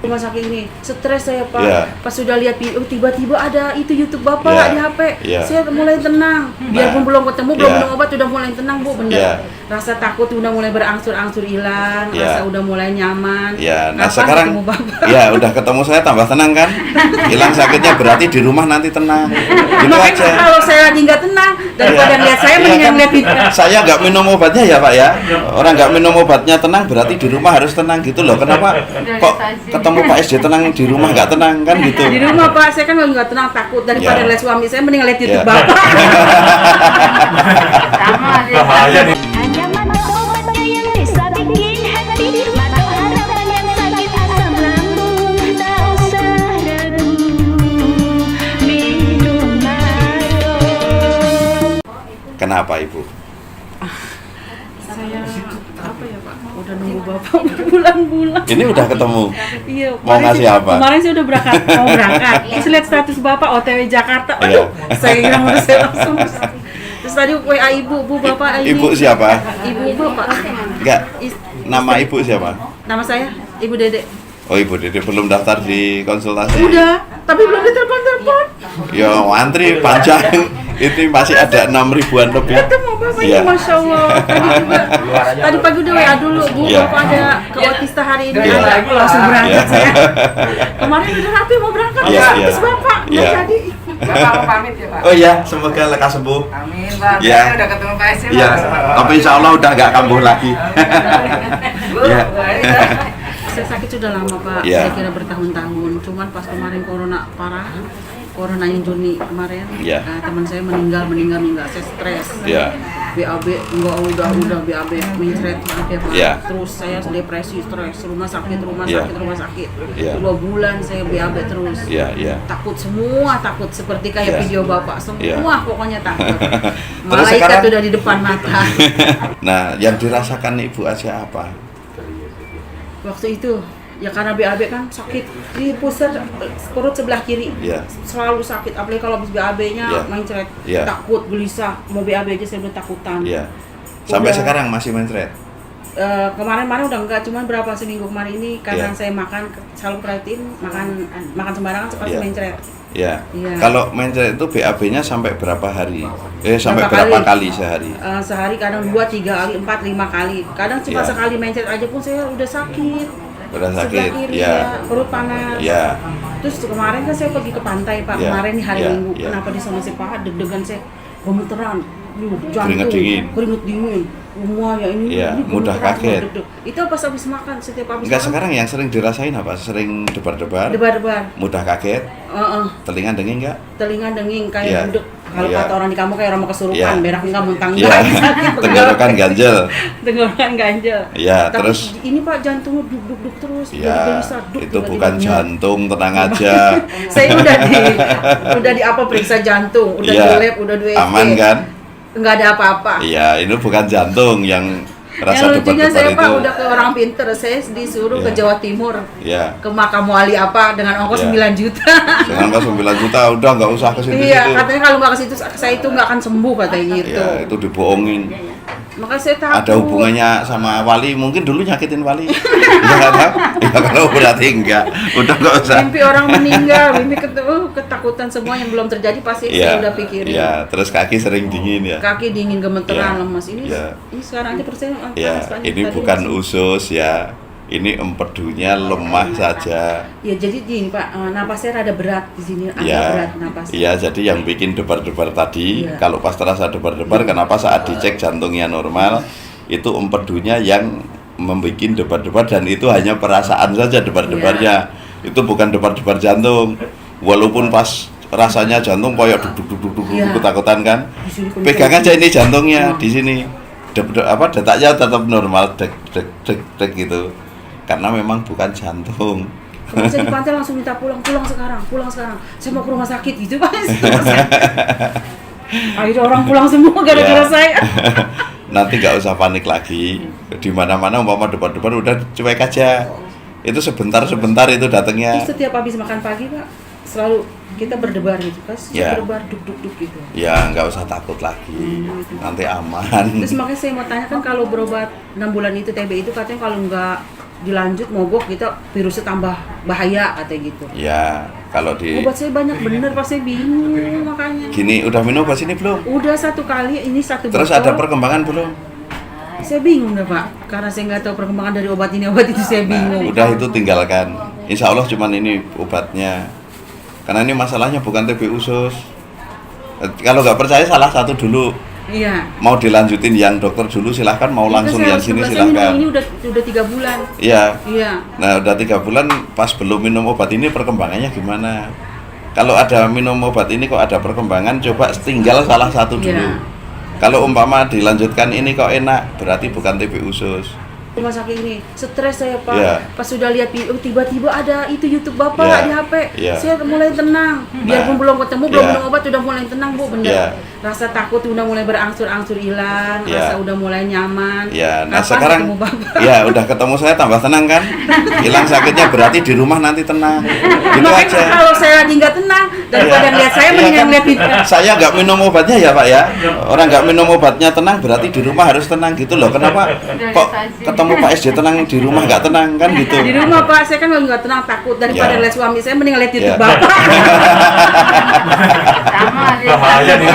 Rumah sakit ini stres saya Pak. Yeah. Pas sudah lihat tiba-tiba ada itu YouTube Bapak di HP. Saya mulai tenang. Biarpun belum ketemu, belum minum obat udah mulai tenang Bu, benar. Rasa takut udah mulai berangsur-angsur hilang, rasa udah mulai nyaman. Nah sekarang udah ketemu saya tambah tenang kan? Hilang sakitnya berarti di rumah nanti tenang. Gitu aja. Kalau saya lagi nggak tenang daripada lihat saya mendingan lihat itu. Saya nggak minum obatnya ya Pak ya. Orang nggak minum obatnya tenang berarti di rumah harus tenang gitu loh. Kenapa kok ketemu Pak SD tenang di rumah nggak tenang kan gitu? Di rumah Pak saya kan nggak tenang, takut daripada lihat suami saya mending lihat YouTube Bapak. Sama bahaya nih. Hanya mata obatnya yang bisa bikin hati mata harapan yang sakit asam lambung. Tak usah ragu minum Mado. Kenapa Ibu? Saya apa ya Pak? Udah nunggu Bapak berbulan-bulan. Ini udah ketemu. Iya. Mau ngasih apa? Kemarin saya udah mau berangkat. Saya lihat status Bapak OTW Jakarta. Saya kira saya langsung. Terus tadi WA ibu, Bu Bapak ini. Ibu siapa? Ibu Bapak. Enggak. Nama Ibu siapa? Nama saya Ibu Dede. Oh Ibu Dede belum daftar di konsultasi? Udah, tapi belum ditelepon-telepon. Ya antri panjang. Itu masih ada 6.000-an lebih. Ketemu Bapak ini, Masya Allah. Tadi pagi udah WA dulu, Bu. Bapak ada ke Otista hari ini. Aku langsung berangkat saya. Kemarin udah rapi mau berangkat. Terus Bapak nggak jadi. Bapak mau pamit ya Pak? Oh iya, semoga lekas sembuh. Amin Pak. Ya. Saya udah ketemu Pak SD. Iya, tapi insya Allah udah nggak kambuh lagi. Iya. Saya sakit sudah lama Pak, saya kira bertahun-tahun. Cuman pas kemarin corona parah, corona yang Juni kemarin, teman saya meninggal, saya stres. BAB udah BAB mencret ya Pak. Terus saya depresi, stres, rumah sakit. 2 bulan saya BAB terus. Takut semua, takut seperti kayak video Bapak, semua pokoknya takut. Malaikat udah di depan mata. Nah, yang dirasakan Ibu aja apa? Waktu itu ya karena BAB kan sakit di pusat perut sebelah kiri, selalu sakit, apalagi kalau habis BAB-nya mencret, takut, gelisah, mau BAB aja saya udah takutan. Sampai sekarang masih mencret? Kemarin udah enggak, cuman berapa seminggu kemarin ini karena saya makan selalu perhatiin makan sembarangan seperti mencret. Kalau mencret itu BAB-nya sampai berapa hari? Sampai berapa kali sehari? Sehari kadang 2, 3 kali, 4, 5 kali. Kadang cuma sekali mencret aja pun saya udah sakit. Udah sakit, kiri, perut panas. Terus kemarin kan saya pergi ke pantai Pak, kemarin nih hari Minggu. Kenapa di sana sih Pak, deg-degan saya gemeteran, jantung, keringet dingin. Semuanya ini mudah kaget. Itu pas habis makan, setiap habis makan. Sekarang yang sering dirasain apa? Sering debar-debar? Mudah kaget? Telinga denging enggak? Telinga denging, kayak budek. Kalau kata orang di kamu kayak orang mau kesurupan, berak enggak, muntang enggak. Tenggorokan ganjel. Tapi terus ini Pak jantung duk-duk terus. Itu bukan jantung, tenang aja. Saya udah di apa periksa jantung, udah di lab, udah di USG. Aman kan? Enggak ada apa-apa. Ini bukan jantung yang rasa lucunya saya itu. Pak udah ke orang pinter, saya disuruh ke Jawa Timur, ke makam wali apa dengan ongkos 9 juta. Dengan ongkos 9 juta udah nggak usah ke situ. Katanya kalau nggak ke situ saya itu nggak akan sembuh katanya gitu. Itu dibohongin. Makanya saya takut. Ada hubungannya sama wali, mungkin dulu nyakitin wali. Enggak tahu. Kalau berarti enggak. Udah nggak usah. Mimpi orang meninggal, mimpi ketakutan semua yang belum terjadi pasti saya udah pikirin. Terus kaki sering dingin ya. Kaki dingin, gemeteran, lemas. Ini sekarang aja persen. Ini bukan usus ya. Ini empedunya lemah saja. Ya jadi gini Pak, napasnya rada berat di sini, agak berat napasnya. Iya, jadi yang bikin debar-debar tadi, kalau pas terasa debar-debar, kenapa saat dicek jantungnya normal, itu empedunya yang membuat debar-debar dan itu hanya perasaan saja debar-debarnya. Itu bukan debar-debar jantung. Walaupun pas rasanya jantung koyok duduk ketakutan kan. Pegang aja ini jantungnya di sini. Detaknya tetap normal, dek gitu. Karena memang bukan jantung. Kalau saya di pantai langsung minta pulang sekarang. Saya mau ke rumah sakit gitu Pak. Akhirnya orang pulang semua gara-gara saya. Nanti nggak usah panik lagi. Di mana-mana umpama debar-debar udah cuek aja. Itu sebentar itu datangnya. Setiap habis makan pagi Pak, selalu kita berdebar gitu kan, berdebar duk gitu. Ya nggak usah takut lagi, nanti aman. Terus makanya saya mau tanya kan kalau berobat 6 bulan itu TB itu katanya kalau nggak dilanjut mogok kita virusnya tambah bahaya katanya gitu. Ya, kalau di Obat saya banyak bener, Pak, saya bingung makanya. gini udah minum obat ini belum? Udah 1 kali, ini 1 Terus botol. ada perkembangan belum? Saya bingung dah, Pak, karena saya nggak tahu perkembangan dari obat ini obat itu, saya Nah, bingung. udah itu tinggalkan. Insya Allah cuman ini obatnya. Karena ini masalahnya bukan TB usus. Kalau nggak percaya salah satu dulu. Iya. Mau dilanjutin yang dokter dulu silahkan, mau langsung Saya yang harus sini 11, saya minum silahkan. ini udah 3 bulan. Iya. Iya. Nah udah 3 bulan pas belum minum obat ini perkembangannya gimana? Kalau ada minum obat ini kok ada perkembangan, coba tinggal salah satu dulu. Iya. Kalau umpama dilanjutkan ini kok enak, berarti bukan TB usus. Rumah sakit ini stres saya, Pak. Iya. Pas sudah lihat tiba-tiba ada itu YouTube Bapak Iya. di HP. Iya. Saya mulai tenang. Biarpun belum ketemu, belum Iya. minum obat udah mulai tenang, Bu, bener. Iya. Rasa takut udah mulai berangsur-angsur hilang, Iya. rasa udah mulai nyaman. Ya, nah Kapan sekarang ketemu Bapak? ya udah ketemu saya tambah tenang kan? Hilang sakitnya berarti di rumah nanti tenang. Gitu Makanya aja. kalau saya lagi nggak tenang daripada Iya. lihat saya Iya mendingan kan? lihat itu. Saya nggak minum obatnya ya Pak ya. Orang nggak minum obatnya tenang berarti di rumah harus tenang gitu loh. Kenapa kok ketemu Pak SD tenang di rumah nggak tenang kan gitu? Di rumah, Pak, saya kan lagi nggak tenang, takut daripada Iya. lihat suami saya mending lihat YouTube Iya. Bapak. Sama dia. Bahaya nih.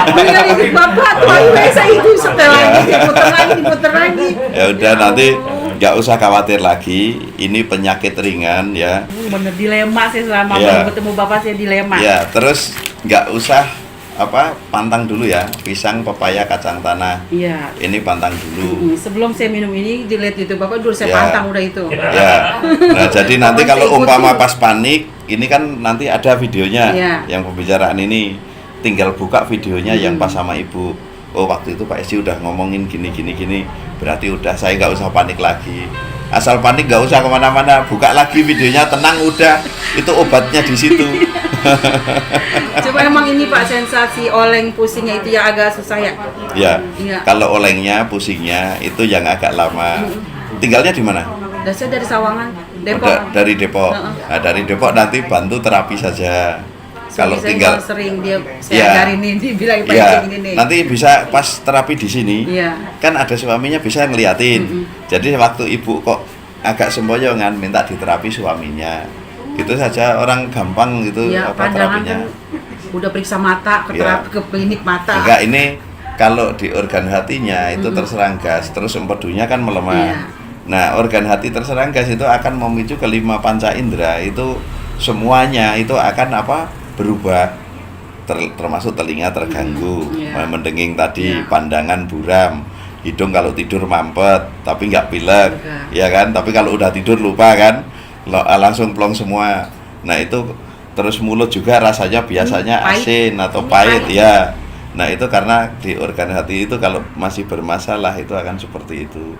Mendingan YouTube Bapak, tuh ayo saya itu setel lagi, diputer lagi. Ya udah nanti nggak usah khawatir lagi. Ini penyakit ringan ya. Bener dilema sih selama Iya. baru ketemu Bapak, saya dilema. Ya terus nggak usah pantang dulu ya, pisang, pepaya, kacang tanah. Iya. Ini pantang dulu. Sebelum saya minum ini dilihat YouTube Bapak dulu saya Ya. pantang udah itu. Ya, nah jadi nanti Saya kalau ikutin. umpama pas panik, ini kan nanti ada videonya Iya. yang pembicaraan ini, tinggal buka videonya yang pas sama ibu. Oh waktu itu Pak Esi udah ngomongin gini, berarti udah saya nggak usah panik lagi. Asal panik nggak usah kemana-mana, buka lagi videonya, tenang udah, itu obatnya di situ. Coba emang ini Pak sensasi oleng pusingnya itu yang agak susah ya. Ya, Iya. kalau olengnya, pusingnya itu yang agak lama. Tinggalnya di mana? Dan saya dari Sawangan, Depok. Dari Depok. Heeh. Nah, dari Depok nanti bantu terapi saja. Kalau Suami saya tinggal kalau sering dia saya Iya. ajarin ini bilang Pak ya, gini nih. nanti bisa pas terapi di sini. Iya. Kan ada suaminya bisa ngeliatin. Jadi waktu ibu kok agak semboyongan minta diterapi suaminya. Itu saja, orang gampang gitu Iya, pandangan terapinya. kan udah periksa mata ke Iya. terapi ke klinik mata. Enggak, ini kalau di organ hatinya itu terserang gas, terus empedunya kan melemah. Iya. Nah, organ hati terserang gas itu akan memicu kelima panca indera, itu semuanya itu akan berubah. Termasuk telinga terganggu, Iya. mendenging tadi, Iya. pandangan buram, hidung kalau tidur mampet tapi nggak pilek, Enggak. ya kan? Tapi kalau udah tidur lupa kan, langsung plong semua. Nah itu terus mulut juga rasanya biasanya Pahit. asin atau Ini pahit pahit. ya. Nah itu karena di organ hati itu kalau masih bermasalah itu akan seperti itu.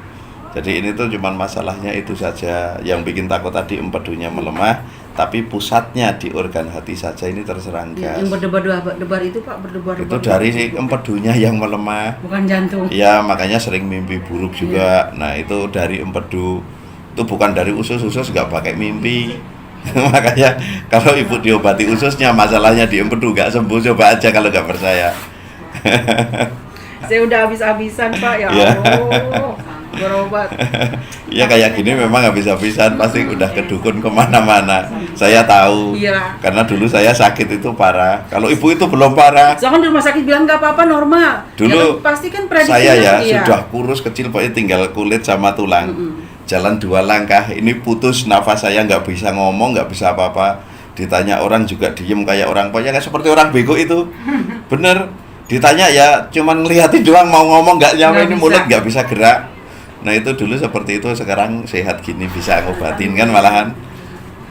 Jadi ini tuh cuman masalahnya itu saja. Yang bikin takut tadi empedunya melemah, tapi pusatnya di organ hati saja ini terserang Ya, gas. yang berdebar itu Pak, berdebar-debar. Itu dari empedunya yang melemah. bukan jantung. Ya makanya sering mimpi buruk juga. Nah itu dari empedu. Itu bukan dari usus nggak pakai mimpi. Makanya kalau ibu diobati ususnya, masalahnya di empedu nggak sembuh. Coba aja kalau nggak percaya. Saya udah habis-habisan Pak, ya Ya. Allah. Berobat. Ya kayak gini memang habis-habisan, pasti udah ke dukun kemana-mana. Saya tahu. Iya. Karena dulu saya sakit itu parah. Kalau ibu itu belum parah. Soalnya di rumah sakit bilang nggak apa-apa, normal. Dulu ya, kan, pasti kan prediksi saya ya iya. sudah kurus kecil, pokoknya tinggal kulit sama tulang. Jalan 2 langkah, ini putus nafas, saya nggak bisa ngomong, nggak bisa apa-apa. Ditanya orang juga diem kayak orang, pokoknya seperti orang bego itu. Bener. Ditanya ya cuman ngeliatin doang, mau ngomong nggak nyampe, Nggak ini bisa. mulut nggak bisa gerak. Nah itu dulu seperti itu, sekarang sehat gini bisa ngobatin kan malahan.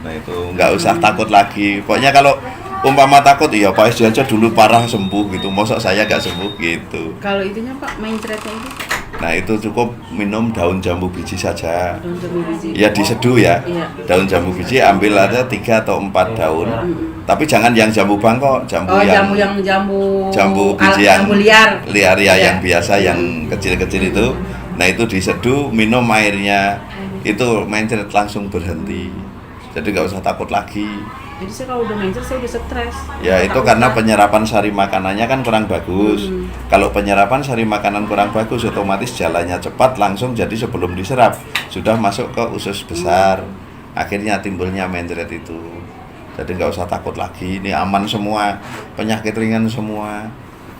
Nah itu nggak usah takut lagi. Pokoknya kalau umpama takut, iya Pak SD aja dulu parah sembuh gitu, mosok saya nggak sembuh gitu. Kalau itunya Pak, main threadnya itu Nah itu cukup minum daun jambu biji saja. daun jambu biji. Ya diseduh ya. Iya. Daun jambu biji ambil ada 3 atau 4 daun. Tapi jangan yang jambu bangkok, jambu Oh, yang jambu biji yang jambu liar. liar ya, Iya. yang biasa yang kecil-kecil itu. Nah itu diseduh, minum airnya, itu mencret langsung berhenti. Jadi nggak usah takut lagi. Jadi saya kalau udah mencret saya udah stres. Ya itu Takut karena kan. penyerapan sari makanannya kan kurang bagus. Kalau penyerapan sari makanan kurang bagus, otomatis jalannya cepat, langsung jadi sebelum diserap sudah masuk ke usus besar. Akhirnya timbulnya mencret itu. Jadi nggak usah takut lagi, ini aman semua, penyakit ringan semua.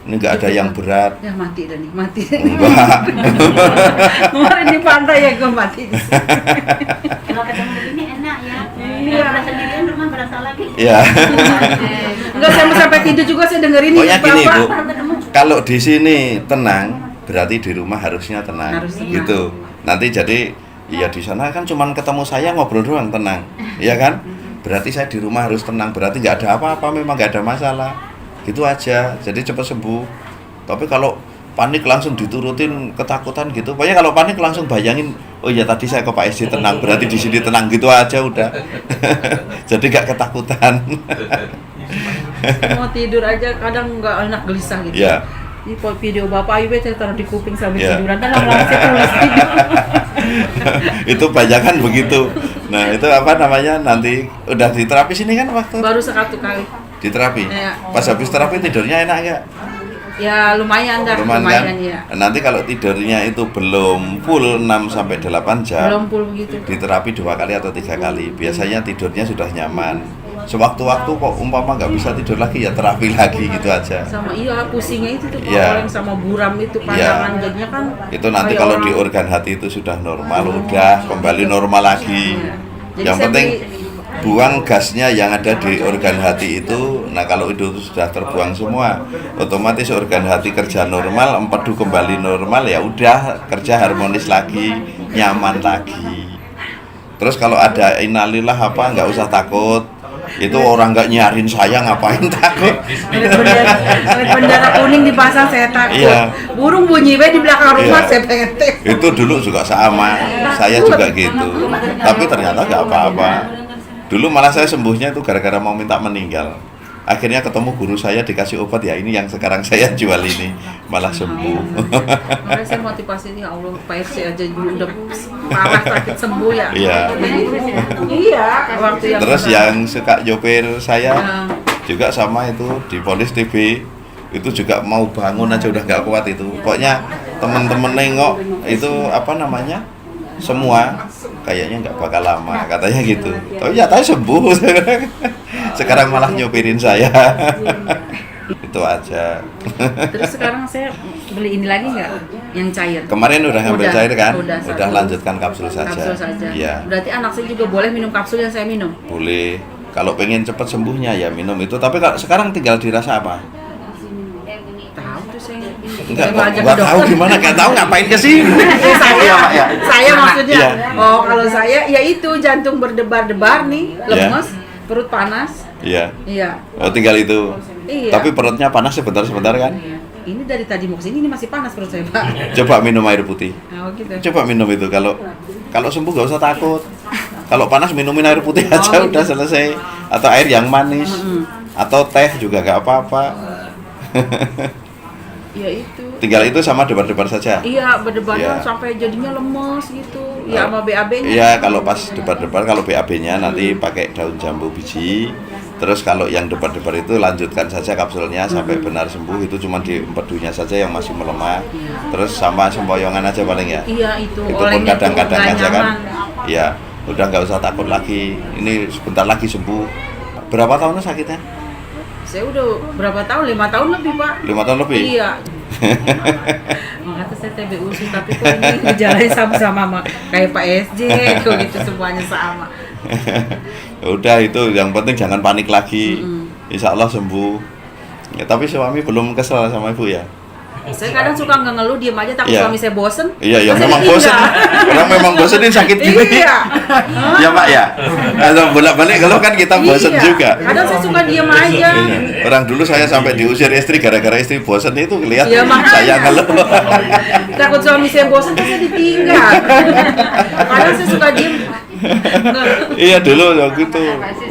Ini nggak ada yang berat. Ya mati dah nih, mati. Enggak. Kemarin di pantai ya gue mati. Kalau ketemu begini enak ya. Iya. Berasa sendirian rumah berasa lagi. Ya. Enggak, saya mau sampai tidur juga saya dengerin ini Pokoknya gini, Bu. Ketemu. Kalau di sini tenang, berarti di rumah harusnya tenang. Harus tenang. Gitu. Nanti jadi ya di sana kan cuman ketemu saya ngobrol doang tenang. Iya kan? Berarti saya di rumah harus tenang, berarti nggak ada apa-apa, memang nggak ada masalah. Gitu aja, jadi cepat sembuh. Tapi kalau panik langsung diturutin ketakutan gitu. Pokoknya kalau panik langsung bayangin, oh iya tadi saya ke Pak SD tenang, berarti di sini tenang gitu aja udah. Jadi nggak ketakutan. Mau tidur aja kadang nggak enak, gelisah gitu. Iya. Ini video Bapak Ayu saya taruh di kuping sambil Iya. tiduran, kan lama-lama saya tulis tidur. Itu banyakan begitu. Nah itu apa namanya, nanti udah di terapi sini kan waktu Baru sekali kali. di terapi. Iya. Pas habis terapi tidurnya enak nggak? Ya lumayan dah, Lumayan kan? ya. Nanti kalau tidurnya itu belum full 6 sampai 8 jam, Belum full begitu. di terapi 2 kali atau 3 kali. Biasanya tidurnya sudah nyaman. Sewaktu-waktu kok umpama nggak bisa tidur lagi ya terapi lagi gitu aja. Sama iya pusingnya itu tuh Iya. orang sama buram itu Iya. pandangan jadinya kan. Itu nanti kayak kalau orang- di organ hati itu sudah normal, udah kembali normal lagi. Jadi Yang saya penting beli- buang gasnya yang ada di organ hati itu. Nah kalau itu sudah terbuang semua, otomatis organ hati kerja normal, empedu kembali normal, ya udah kerja harmonis lagi, nyaman lagi. Terus kalau ada innalillah apa, nggak usah takut. Itu orang nggak nyarin saya, ngapain takut? Lihat bendera kuning dipasang saya takut. Iya. Burung bunyi we di belakang rumah Iya. saya pengen tek. Itu dulu juga sama, saya juga gitu. Tapi ternyata nggak apa-apa. Dulu malah saya sembuhnya itu gara-gara mau minta meninggal. Akhirnya ketemu guru saya, dikasih obat, ya ini yang sekarang saya jual ini, malah sembuh. Makanya saya motivasi ya Allah, Pak RC aja dulu udah parah sakit sembuh ya. Iya. Iya, waktu yang Terus benar. yang suka nyopir saya Yang- juga sama itu di Polis TV, itu juga mau bangun aja udah nggak kuat itu. Pokoknya temen-temen nengok itu apa namanya, semua kayaknya nggak bakal lama katanya gitu. Tapi nyatanya sembuh. Sekarang malah nyopirin saya. Itu aja. Terus sekarang saya beli ini lagi nggak? Yang cair. Kemarin udah ngambil Udah, cair kan? udah, Udah satu. lanjutkan kapsul saja. Kapsul saja. Iya. Berarti anak saya juga boleh minum kapsul yang saya minum. Boleh. Kalau pengen cepat sembuhnya ya minum itu. Tapi kalau sekarang tinggal dirasa apa? Tahu tuh saya. Enggak, Saya mau ajak nggak ke tahu dokter. gimana, nggak tahu ngapain ke sini. saya, Iya, Pak, ya. saya maksudnya. Iya. Oh, kalau saya ya itu jantung berdebar-debar nih, lemes, perut panas. Iya. Iya. Oh, tinggal itu. Iya. Tapi perutnya panas sebentar-sebentar kan? Iya. Ini dari tadi mau kesini ini masih panas perut saya, Pak. Coba minum air putih. Oh, gitu. Coba minum itu. Kalau sembuh nggak usah takut. Kalau panas minumin air putih aja, gitu. udah selesai. Atau air yang manis. Atau teh juga nggak apa-apa. Ya itu. Tinggal itu sama debar-debar saja. Iya, berdebarnya Iya. sampai jadinya lemes gitu. Ya sama BAB-nya. Iya, kalau pas debar-debar, kalau BAB-nya nanti pakai daun jambu biji. Terus kalau yang debar-debar itu lanjutkan saja kapsulnya sampai benar sembuh. Itu cuma di empedunya saja yang masih melemah. Terus sama sempoyongan aja paling ya. Iya, itu. Itu pun olehnya tuh kadang-kadang nggak aja kan. nyaman. Iya, udah nggak usah takut lagi. Ini sebentar lagi sembuh. Berapa tahun sakitnya? Saya udah berapa tahun? 5 tahun lebih, Pak. 5 tahun lebih? Iya. Makanya saya TBU sih, tapi kok ini ngejalani sama-sama kayak Pak SJ, kok gitu semuanya sama. Udah itu yang penting jangan panik lagi. Insya Allah sembuh. Ya, tapi suami belum kesel sama ibu ya? Saya kadang suka nggak ngeluh, diem aja, takut Iya. suami saya bosen. Iya, ya terus saya memang bosan. ditinggal. Orang memang bosanin sakit gini. Iya. Ya Pak ya. Kalau bolak-balik kalau kan kita bosan Iya. juga. Kadang saya suka diem aja. Iya. Orang dulu saya sampai diusir istri gara-gara istri bosan itu kelihatan Iya, makanya. saya ngeluh. Takut suami saya bosen, terus saya ditinggal. Kadang saya suka diem. Iya dulu ya gitu,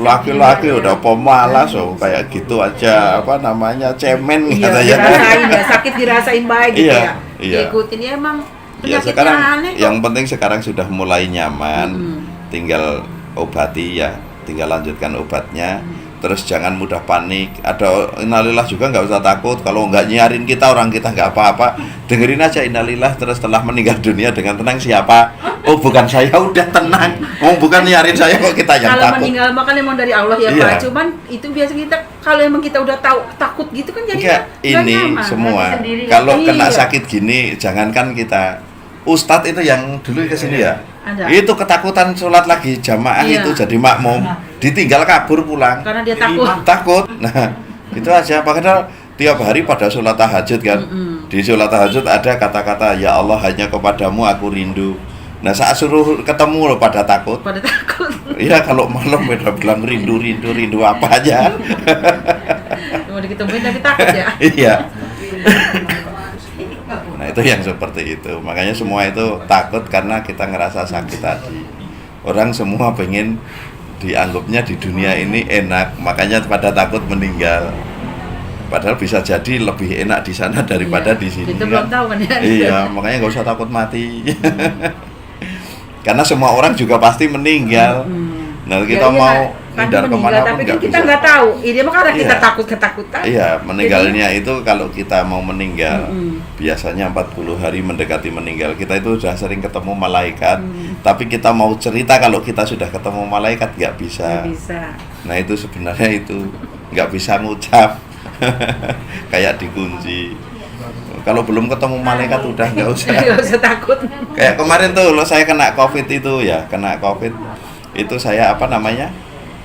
laki-laki udah pemalas oh, kayak gitu aja, apa namanya, cemen Iya, katanya. dirasain ya, sakit dirasain baik gitu Iya, ya. iya. Diikutin ya emang Ya penyakitnya sekarang aneh kok. yang penting sekarang sudah mulai nyaman, tinggal obati ya, tinggal lanjutkan obatnya. Terus jangan mudah panik. Ada innalillah juga nggak usah takut. Kalau nggak nyiarin kita, orang kita nggak apa-apa. Dengerin aja innalillah, terus setelah meninggal dunia dengan tenang siapa? Oh bukan saya, udah tenang. Oh bukan nyiarin saya kok kita yang kalau takut. meninggal mah kan emang dari Allah ya Iya. Pak. Cuman itu biasa kita kalau emang kita udah tahu takut gitu kan jadi Enggak, ini semua. Kalau kena Iya. sakit gini, jangankan kita. Ustadz itu yang dulu kesini ya. Ada. Itu ketakutan sholat lagi jamaah Iya. itu jadi makmum, ditinggal kabur pulang. karena dia takut. Takut. Nah, itu aja. Padahal tiap hari pada sholat tahajud kan. Di sholat tahajud ada kata-kata ya Allah hanya kepadamu aku rindu. Nah saat suruh ketemu loh pada takut. Pada takut. Iya kalau malam udah bilang rindu apa aja. Mau diketemuin tapi takut ya. Iya. Nah itu yang seperti itu. Makanya semua itu takut karena kita ngerasa sakit tadi. Orang semua pengen dianggapnya di dunia ini enak, makanya pada takut meninggal. Padahal bisa jadi lebih enak di sana daripada Iya. di sini. Kita belum tahu kan ya. Iya, makanya nggak usah takut mati. Karena semua orang juga pasti meninggal. Nah kita Ya, iya, mau kan hindar meninggal, kemana pun tapi kan nggak kita bisa. nggak tahu. Ini mah karena kita Iya. takut ketakutan. Iya, meninggalnya itu kalau kita mau meninggal, biasanya 40 hari mendekati meninggal. Kita itu sudah sering ketemu malaikat, tapi kita mau cerita kalau kita sudah ketemu malaikat nggak bisa. Nggak bisa. Nah itu sebenarnya itu nggak bisa ngucap, kayak dikunci. Kalau belum ketemu malaikat udah nggak usah. Nggak usah takut. Kayak kemarin tuh lo saya kena COVID itu ya, kena COVID itu saya apa namanya?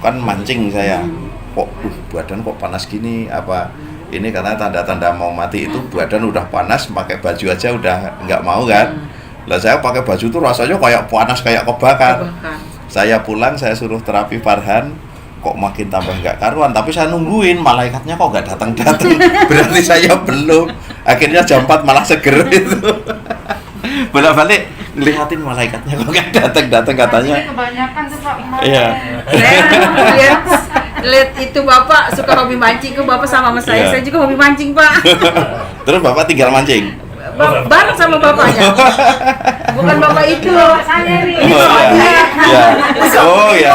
Kan mancing saya. Kok badan kok panas gini apa? Ini karena tanda-tanda mau mati itu badan udah panas, pakai baju aja udah nggak mau kan. Lah saya pakai baju tuh rasanya kayak panas kayak kebakar. Bahkan. Saya pulang saya suruh terapi Farhan, kok makin tambah nggak karuan, tapi saya nungguin malaikatnya kok nggak datang-datang. Berarti saya belum. Akhirnya jam 4 malah seger itu. Bolak-balik lihatin malaikatnya kok nggak datang-datang katanya. Kebanyakan tuh Pak. Iya. Lihat itu Bapak suka hobi mancing ke Bapak sama saya. Iya. Saya juga hobi mancing Pak. Terus Bapak tinggal mancing. Bareng sama bapaknya. Bukan bapak itu. Saya nih. Ya. Oh ya.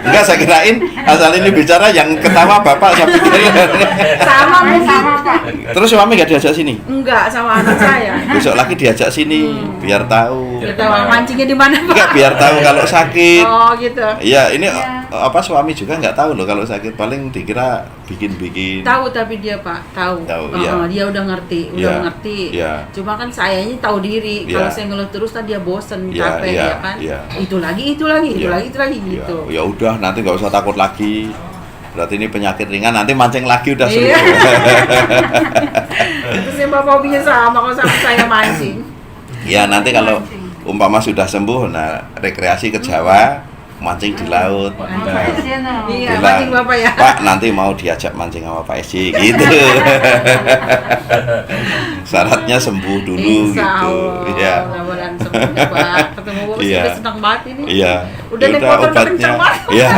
Enggak saya kirain asal ini bicara yang ketawa Bapak saya pikir. Sama mungkin. Sama Pak. Terus suami nggak diajak sini? Enggak, sama anak saya. Besok lagi diajak sini biar tahu. Kita mancingnya di mana Pak? Enggak biar tahu kalau sakit. Oh gitu. Iya, ini apa suami juga nggak tahu loh kalau sakit, paling dikira bikin-bikin. Tahu tapi dia Pak, tahu. Tahu, iya. Dia udah ngerti, Iya, ngerti. iya. Cuma kan saya ini tahu diri. Iya. Kalau saya ngeluh terus kan dia bosen, Iya, capek iya, ya kan. iya. Itu lagi Iya. gitu. Ya udah nanti nggak usah takut lagi. Berarti ini penyakit ringan, nanti mancing lagi udah seru. Iya. Terus yang bapak hobinya sama kalau sama saya mancing. Ya nanti kalau umpama sudah sembuh, nah rekreasi ke Jawa, mancing di laut. Nah, Iya, bilang, mancing bapak ya. Pak nanti mau diajak mancing sama Pak Esi gitu. Syaratnya sembuh dulu Insya gitu. Allah. Iya. Mudah-mudahan sembuh Pak. Ketemu bapak Iya. sudah senang banget ini. Iya. Udah naik motor udah kencang banget. Iya.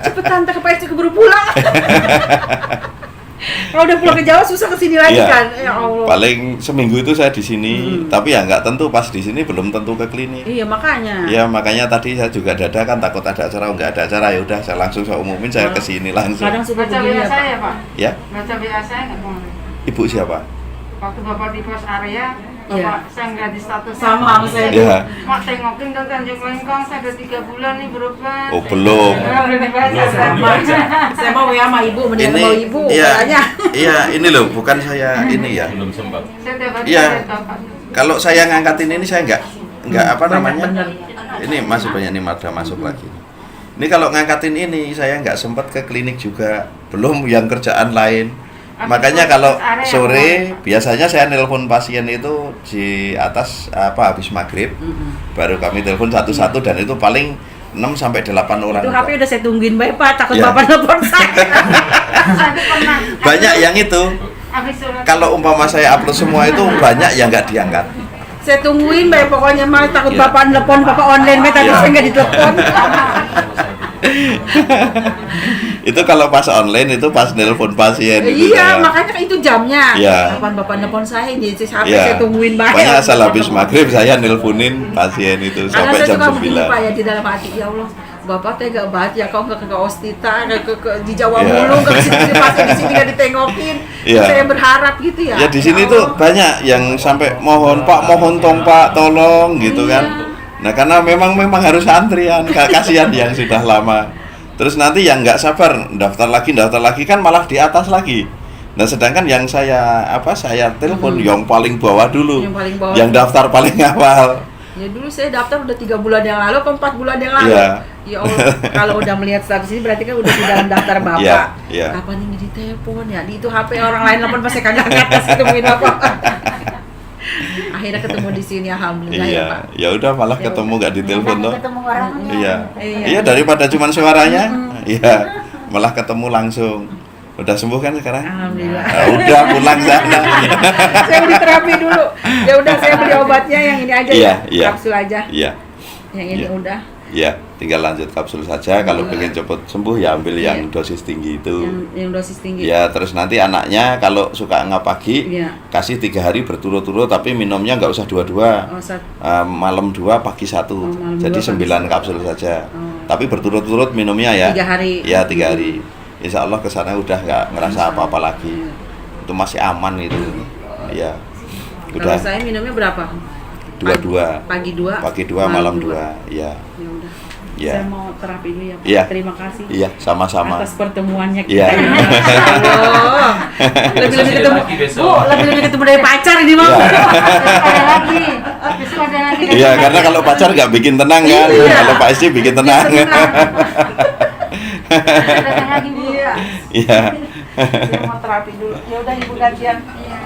Cepetan tak ke itu keburu pulang. Kalau udah pulang ke Jawa susah kesini lagi Iya. kan. Ya Allah. Paling seminggu itu saya di sini, tapi ya nggak tentu pas di sini belum tentu ke klinik. Iya makanya. Ya makanya tadi saya juga dadakan takut ada acara, nggak ada acara ya udah saya langsung saya umumin saya ke sini langsung. Kadang suka Baca begini WA ya Pak. saya Pak. Ya, Baca WA saya nggak kemarin. Ibu siapa? Waktu Bapak di pos area, Iya. Bapak saya nggak di status. Sama saya. Ya. Mak tengokin dong Tanjung Lengkong, saya udah 3 bulan nih berobat. Oh belum. Udah dibaca saya. Saya mau WA sama ibu, mending Ini, sama ibu iya, kayaknya. iya ini loh, bukan saya ini ya. Saya tiap hari Iya. saya Bapak. Kalau saya ngangkatin ini saya nggak apa namanya? Bener. Ini masih banyak nih ada masuk lagi. Ini kalau ngangkatin ini saya nggak sempat ke klinik juga, belum yang kerjaan lain. Makanya kalau sore biasanya saya nelpon pasien itu di atas apa habis maghrib, baru kami telepon satu-satu dan itu paling 6 sampai 8 orang. Itu HP udah saya tungguin baik Pak, takut Iya. bapak nelfon saya. Saya tuh pernah. Banyak yang itu. Habis surat. Kalau umpama saya upload semua itu banyak yang nggak diangkat. Saya tungguin baik pokoknya mah takut Iya. bapak nelfon, bapak online baik tapi Iya. saya nggak ditelepon. Itu kalau pas online itu pas nelpon pasien itu Iya, saya. makanya kan itu jamnya. Iya. Kapan bapak nelfon saya ini HP Iya. saya tungguin baik. Pokoknya asal habis maghrib saya nelponin pasien itu Karena sampai saya jam suka begini 9. Pak ya di dalam hati, ya Allah, Bapak tega banget ya, kau nggak ke Ostita, nggak ke di Jawa mulu, nggak ke sini, pasti di sini nggak ditengokin. Saya berharap gitu ya. Ya di sini tuh banyak yang sampai mohon Pak, mohon Pak, tolong gitu kan. Nah karena memang harus antrian, kasihan yang sudah lama. Terus nanti yang nggak sabar daftar lagi kan malah di atas lagi. Nah sedangkan yang saya telepon yang paling bawah dulu, yang daftar paling awal. Ya dulu saya daftar udah 3 bulan yang lalu, 4 bulan yang lalu. Ya Allah, kalau udah melihat status ini berarti kan udah di dalam daftar Bapak. Kapan ini ditelepon ya? Di itu HP orang lain telepon pas saya kagak angkat ketemuin Bapak. Akhirnya ketemu di sini, alhamdulillah ya Pak. Ya udah malah ketemu nggak ditelepon tuh. Ketemu orangnya. Iya daripada cuman suaranya. Iya, malah ketemu langsung. Udah sembuh kan sekarang? Alhamdulillah. Udah pulang sana. Saya beli terapi dulu. Ya udah saya beli obatnya yang ini aja kapsul aja. Iya. Yang ini udah. Iya, tinggal lanjut kapsul saja. Kalau pengen cepat sembuh ya ambil yang dosis tinggi itu. Yang dosis tinggi. Ya, terus nanti anaknya kalau suka nggak pagi, kasih 3 hari berturut-turut, tapi minumnya nggak usah 2. Malam 2, pagi 1. Jadi 9 kapsul saja. Tapi berturut-turut minumnya ya. 3 hari. Ya, 3 hari. Insya Allah kesana udah nggak ngerasa apa-apa lagi. Itu masih aman itu. Iya. Kalau saya minumnya berapa? 2. Pagi 2. Pagi 2, malam 2. Iya. Ya udah. Iya. Saya mau terapi dulu ya Pak. Iya. Terima kasih. Iya, sama-sama. Atas pertemuannya kita. Iya. Lebih-lebih ketemu. Bu, lebih-lebih ketemu dari pacar ini Bang. Ada lagi. Besok ada lagi. Iya, karena kalau pacar nggak bikin tenang kan. Kalau Pak Esti bikin tenang. Datang lagi Bu. Iya. Iya. Saya mau terapi dulu. Ya udah Ibu gantian. Iya.